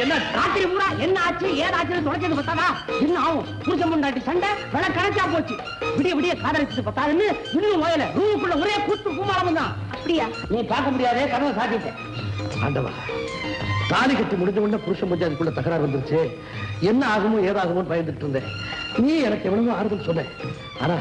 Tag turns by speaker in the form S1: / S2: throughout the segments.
S1: என்ன ராத்திரி பூரா என்ன ஆச்சு ஏதாச்சுன்னு தொடச்சது பத்தாதா? இன்னும் ஆகும். புருஷன் பொண்டாட்டி சண்டை விலை கணக்கா போச்சு. விடிய விடிய காதலிச்சது பத்தாதுன்னு இன்னும் முதல்ல ரூமுக்குள்ள ஒரே கூத்து பூமாலம் தான். அப்படியா? நீ பார்க்க முடியாதே, கதவை சாத்திட்டேன். ஆண்டவா, தாலி கட்டி முடிஞ்ச உடனே புருஷன் பஞ்சாயத்துக்குள்ள தகராறு வந்துருச்சு. என்ன ஆகுமோ ஏதாகுமோ பயந்துட்டு இருந்தேன். நீ எனக்கு எவ்வளவு ஆறுதல் சொன்ன. ஆனா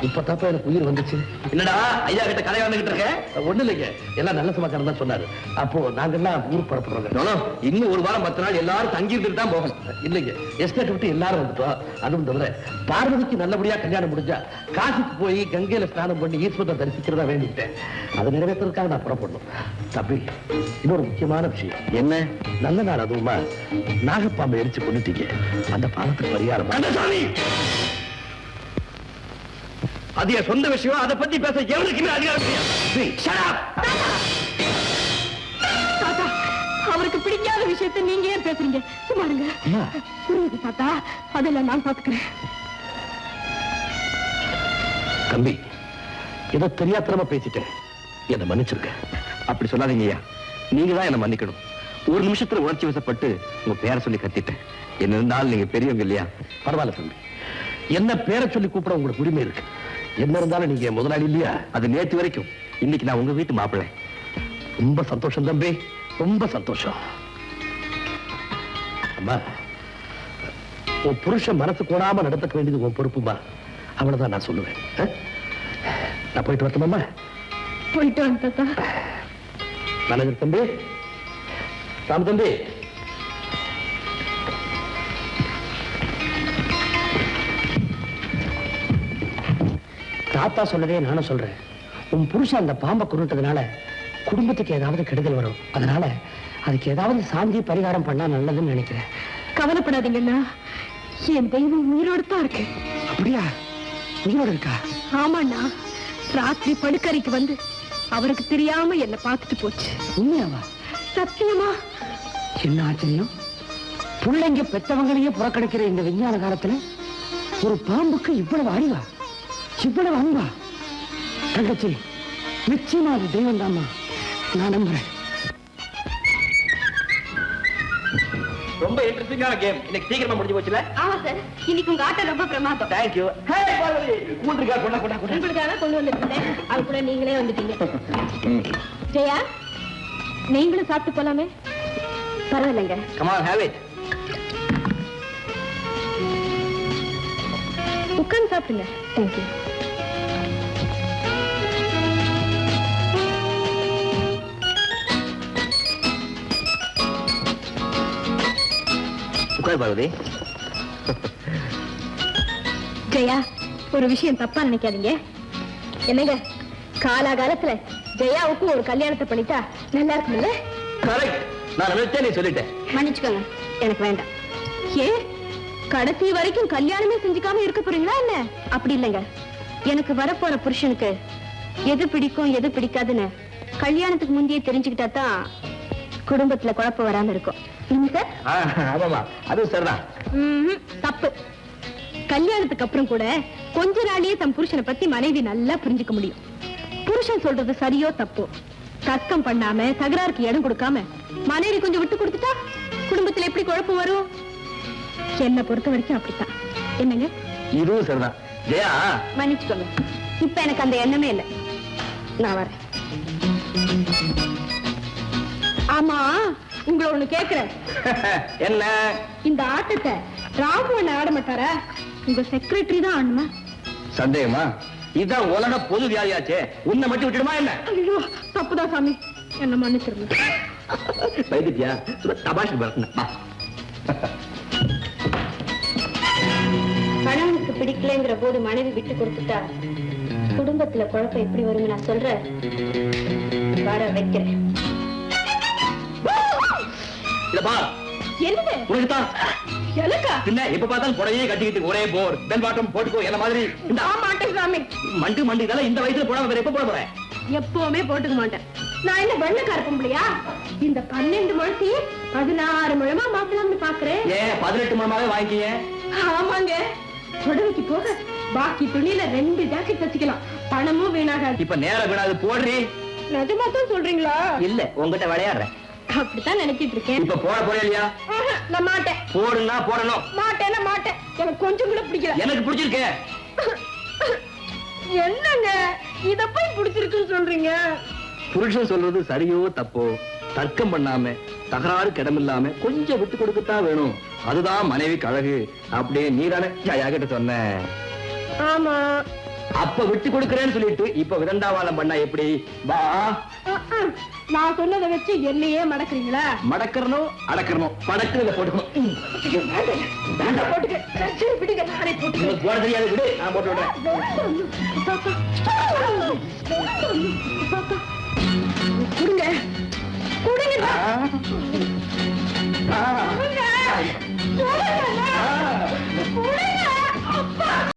S1: இப்ப தப்ப எனக்கு உயிர் வந்துச்சு. என்னடா ஐயா கிட்ட கதை வந்துகிட்டு இருக்க? ஒண்ணு இல்லைங்க, எல்லாம் நல்ல சமாச்சாரம் தான் சொன்னாரு. அப்போ நாங்க எல்லாம் ஊர் பரப்புறோம். இன்னும் ஒரு வாரம் 10 நாள் எல்லாரும் தங்கி இருந்துட்டு தான் போகணும். இல்லைங்க, எஸ்டேட் விட்டு எல்லாரும் வந்துட்டோம். அதுவும் தவிர பார்வதிக்கு நல்லபடியா கல்யாணம் முடிஞ்சா காசிக்கு போய் கங்கையில ஸ்நானம் பண்ணி ஈஸ்வரனை தரிசிக்கிறதா வேண்டிட்டேன். அதை நிறைவேற்றுறதுக்காக நான் புறப்படணும். தம்பி, இன்னொரு முக்கியமான விஷயம். என்ன? நல்ல நாள் அதுவுமா நாகப்பாம்பை எரிச்சு கொண்டுட்டீங்க. அந்த பாலத்துக்கு பரிகாரம் அது என் சொந்த விஷயம். அதை பத்தி பேச எவனுக்குமே அதிகாரம்
S2: தாத்தா, அவருக்கு பிடிக்காத விஷயத்தை நீங்க ஏன் பேசுறீங்க? சும்மாருங்க. புரியுது தாத்தா, அதெல்லாம் நான் பாத்துக்கிறேன்.
S1: தம்பி, ஏதோ தெரியாத்தனமா பேசிட்டேன், என்ன மன்னிச்சிருக்க. அப்படி சொல்லாதீங்க ஐயா, நீங்க தான் என்ன மன்னிக்கணும். ஒரு நிமிஷத்துல உணர்ச்சி வசப்பட்டு உங்க பேரை சொல்லி கத்திட்டேன். என்ன இருந்தாலும் நீங்க பெரியவங்க இல்லையா? பரவாயில்ல தம்பி, என்ன பேரை சொல்லி கூப்பிட உங்களுக்கு உரிமை இருக்கு. என்ன இருந்தாலும் நீங்க முதலாளி இல்லையா? அது நேற்று வரைக்கும். இன்னைக்கு நான் உங்க வீட்டு மாப்பிள்ளை. ரொம்ப சந்தோஷம் தம்பி, ரொம்ப சந்தோஷம். அம்மா, உன் புருஷன் மனசு கூடாம நடந்துக்க வேண்டியது உன் பொறுப்புமா. அவ்வளவுதான் நான் சொல்லுவேன். நான் போயிட்டு வரட்டுமாம்மா?
S2: போயிட்டு வந்து தாத்தா.
S1: நல்லது தம்பி. ராம தம்பி, தாத்தா சொன்னதே நானும் சொல்றேன். உன் புருஷன் அந்த பாம்பை கொண்டுட்டதுனால குடும்பத்துக்கு ஏதாவது கெடுதல் வரும். அதனால அதுக்கு ஏதாவது சாந்தி பரிகாரம் பண்ணா நல்லதுன்னு நினைக்கிறேன்.
S2: கவலைப்படாதீங்கண்ணா, என் தெய்வம் உயிரோடு தான் இருக்கு.
S1: அப்படியா? உயிரோடு இருக்கா?
S2: ஆமாண்ணா, ராத்திரி படுக்கறைக்கு வந்து அவருக்கு தெரியாம என்ன பார்த்துட்டு போச்சு.
S1: உண்மையாவா?
S2: சத்தியமா.
S1: என்ன ஆச்சரியம்! பிள்ளைங்க பெற்றவங்களையே புறக்கணிக்கிற இந்த விஞ்ஞான காலத்துல ஒரு பாம்புக்கு இவ்வளவு அறிவா, இவ்வளவு அன்பா? தங்கச்சி, நிச்சயமா அது தெய்வம் தாமா, நான் நம்புறேன். ரொம்ப இன்ட்ரெஸ்டிங்கான கேம். இன்னைக்கு சீக்கிரமா முடிஞ்சு போச்சுல?
S2: ஆமா சார், இன்னைக்கு உங்க ஆட்டம் ரொம்ப பிரமாதம்.
S1: Thank you. ஹே பார்வதி, கூண்டுக்கா கொண்டா கொண்டா கொண்டா.
S2: உங்களுக்காக கொண்டு வந்துட்டேன். அது கூட நீங்களே வந்துட்டீங்க. ஜெயா, நீங்களும் சாப்பிட்டு போலாமே? பரவாயில்லைங்க.
S1: Come on, have it.
S2: உட்கார்ந்து சாப்பிடுங்க. Thank you.
S1: பார்வதி.
S2: ஜெயா, ஒரு விஷயம் தப்பா நினைக்காதீங்க. என்னங்க, காலாகாலத்துல ஜெயாவுக்கும் ஒரு கல்யாணத்தை பண்ணிட்டா நல்லா இருக்கும்ல?
S1: கரெக்ட், நான் நினைச்சேன், நீ சொல்லிட்டேன்.
S2: மன்னிச்சுக்கோங்க, எனக்கு வேண்டாம். ஏன் கடைசி வரைக்கும் கல்யாணமே செஞ்சுக்காம இருக்க போறீங்களா என்ன? அப்படி இல்லைங்க, எனக்கு வரப்போற புருஷனுக்கு எது பிடிக்கும் எது பிடிக்காதுன்னு கல்யாணத்துக்கு முந்தையே தெரிஞ்சுக்கிட்டா தான் குடும்பத்துல குழப்பம் வராம இருக்கும்.
S1: அது சரிதான்.
S2: தப்பு. கல்யாணத்துக்கு அப்புறம் கூட கொஞ்ச நாளையே தம் புருஷனை பத்தி மனைவி நல்லா புரிஞ்சுக்க முடியும். புருஷன் சொல்றது சரியோ தப்போ தர்க்கம் பண்ணாம தகராறுக்கு இடம் கொடுக்காம மனைவி கொஞ்சம் விட்டு கொடுத்துட்டா குடும்பத்துல எப்படி குழப்பம் வரும்? என்ன பொறுத்த வரைக்கும் அப்படித்தான். என்னங்க?
S1: இதுவும் சரிதான். ஜெயா,
S2: மன்னிச்சுக்கோங்க, இப்ப எனக்கு அந்த எண்ணமே இல்லை. நான் வரேன். ஆமா, உங்களை ஒண்ணு கேக்குறேன்.
S1: என்ன? இந்த
S2: ஆட்டத்தை ராமு அண்ணன் ஆட மாட்டாரா? உங்க செக்ரட்டரி தான் ஆடணுமா?
S1: சந்தேகமா? இதான் உலக பொது வியாதியாச்சே, உன்னை மட்டும் விட்டுடுமா என்ன?
S2: ஐயோ, தப்புதான் சாமி, என்ன மன்னிச்சிருங்க.
S1: வைத்தியா தபாஷ் பரத்னா.
S2: கணவனுக்கு பிடிக்கலங்கிற போது மனைவி விட்டு கொடுத்துட்டா குடும்பத்துல குழப்பம் எப்படி வரும்? நான் சொல்றேன், வர வைக்கிறேன். என்னது? உனக்குதான் எனக்கா? இல்ல, எப்ப பார்த்தாலும் புடவையே கட்டிக்கிட்டு ஒரே போர் பெல் பாட்டம் போட்டுக்கோ என்ன மாதிரி. மண்டு மண்டு இதெல்லாம் இந்த வயசுல போடாம வேற எப்ப போட போறேன்? எப்பவுமே போட்டுக்க மாட்டேன். நான் என்ன வெள்ளக்கார பொம்பளையா? இந்த 12 முழத்தி 16 முழமா மாத்தலாம்னு பாக்குறேன். ஏன் 18 முழமாவே வாங்கிக்கிய? ஆமாங்க, புடவைக்கு போக பாக்கி துணியில 2 ஜாக்கெட் வச்சுக்கலாம், பணமும் வீணாகாது. இப்ப நேரம் வீணாது போடுறீ. நிஜமா தான் சொல்றீங்களா? இல்ல, உங்ககிட்ட விளையாடுறேன்.
S3: அப்படித்தான் நினைச்சிட்டு இருக்கேன்.
S2: இப்ப போட போறே இல்லையா?
S3: நான் மாட்டேன்.
S2: போடுனா போடணும்.
S3: மாட்டேன்னா மாட்டேன். எனக்கு கொஞ்சம் கூட பிடிக்கல.
S2: எனக்கு பிடிச்சிருக்கே.
S3: என்னங்க இத போய் பிடிச்சிருக்குன்னு சொல்றீங்க?
S2: புருஷன் சொல்றது சரியோ தப்போ தர்க்கம் பண்ணாம தகராறு கிடமில்லாம கொஞ்சம் விட்டு கொடுக்கத்தான் வேணும். அதுதான் மனைவிக்கு அழகு. அப்படியே நீதானே ஜயா கிட்ட சொன்ன.
S3: ஆமா.
S2: அப்ப விட்டு கொடுக்கறேன்னு சொல்லிட்டு இப்ப விதண்டாவாதம் பண்ணா எப்படி? வா.
S3: நான் சொன்னதை வச்சு என்னையே மடக்குறீங்களா?
S2: மடக்கறணும் அடக்கறணும் படக்குறத போட்டுக்கணும்.
S3: போட்டுக்க பிடிக்க நானே போட்டு
S2: போட தெரியாது விடு, நான் போட்டு விடுறேன்.
S3: கொடுங்க கொடுங்க.
S2: ஆ. ஆ.
S3: கொடுங்க. கொடுங்க. அப்பா